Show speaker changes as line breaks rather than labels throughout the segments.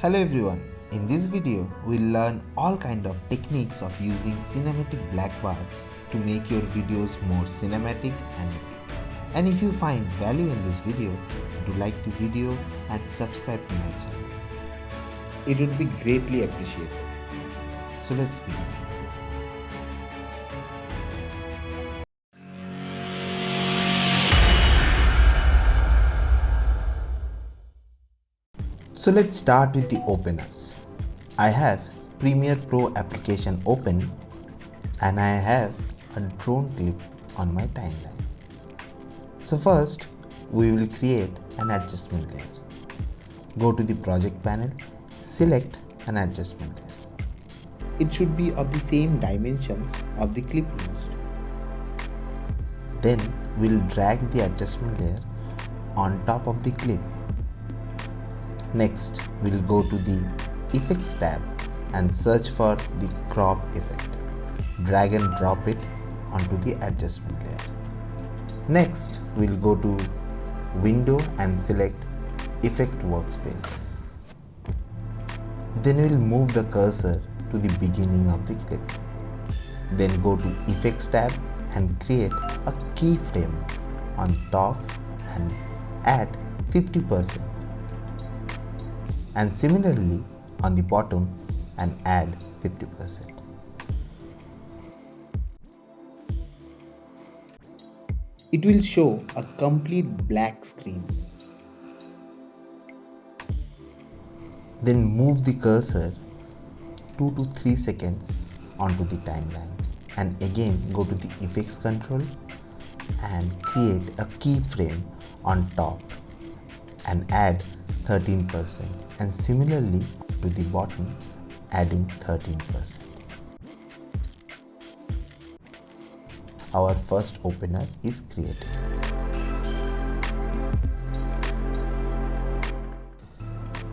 Hello everyone, in this video we'll learn all kind of techniques of using cinematic black bars to make your videos more cinematic and epic. And if you find value in this video, do like the video and subscribe to my channel. It would be greatly appreciated. So let's begin. So let's start with the openers. I have Premiere Pro application open and I have a drone clip on my timeline. So first we will create an adjustment layer. Go to the project panel, select an adjustment layer. It should be of the same dimensions of the clip used. Then we'll drag the adjustment layer on top of the clip. Next, we'll go to the Effects tab and search for the crop effect. Drag and drop it onto the adjustment layer. Next, we'll go to Window and select Effect Workspace. Then we'll move the cursor to the beginning of the clip. Then go to Effects tab and create a keyframe on top and add 50%. And similarly on the bottom and add 50%. It will show a complete black screen. Then move the cursor 2 to 3 seconds onto the timeline and again go to the effects control and create a keyframe on top and add 13% and similarly to the bottom adding 13%. Our first opener is created.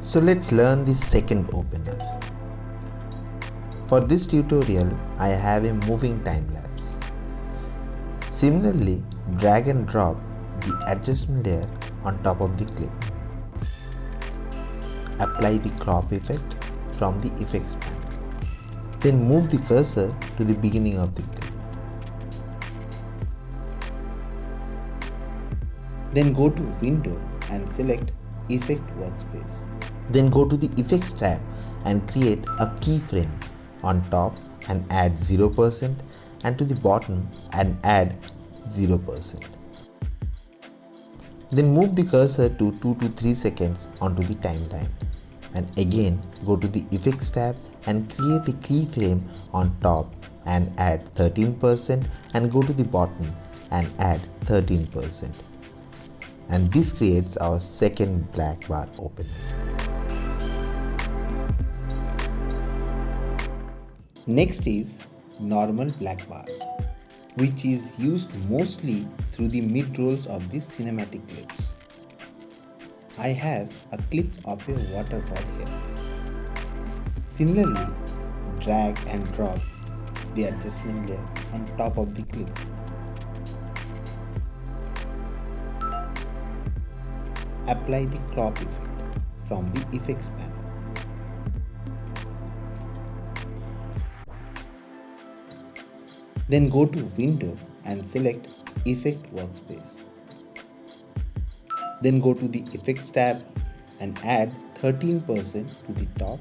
So let's learn the second opener. For this tutorial I have a moving time lapse. Similarly, drag and drop the adjustment layer on top of the clip. Apply the crop effect from the effects panel. Then move the cursor to the beginning of the clip. Then go to Window and select Effect Workspace. Then go to the Effects tab and create a keyframe on top and add 0% and to the bottom and add 0%. Then move the cursor to 2 to 3 seconds onto the timeline and again go to the Effects tab and create a keyframe on top and add 13% and go to the bottom and add 13%. And this creates our second black bar opener. Next is normal black bar, which is used mostly through the mid-rolls of the cinematic clips. I have a clip of a waterfall here. Similarly, drag and drop the adjustment layer on top of the clip. Apply the crop effect from the effects panel. Then go to Window and select Effect Workspace. Then go to the Effects tab and add 13% to the top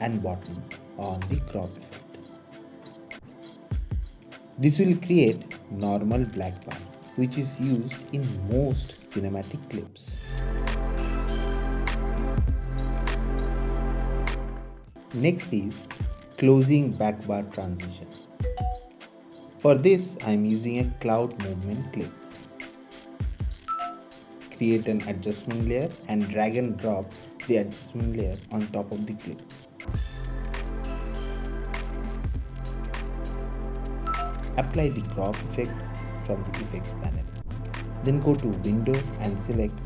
and bottom on the crop effect. This will create normal black bar, which is used in most cinematic clips. Next is closing back bar transition. For this, I am using a cloud movement clip. Create an adjustment layer and drag and drop the adjustment layer on top of the clip. Apply the crop effect from the effects panel. Then go to Window and select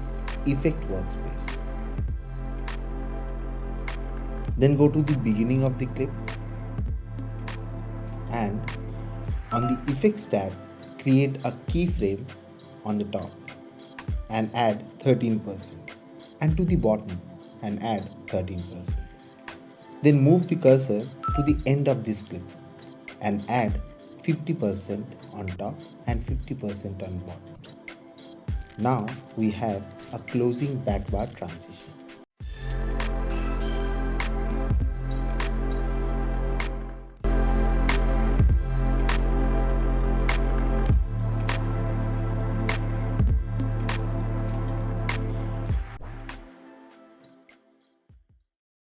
Effect Workspace. Then go to the beginning of the clip and on the Effects tab, create a keyframe on the top and add 13% and to the bottom and add 13%. Then move the cursor to the end of this clip and add 50% on top and 50% on bottom. Now we have a closing back bar transition.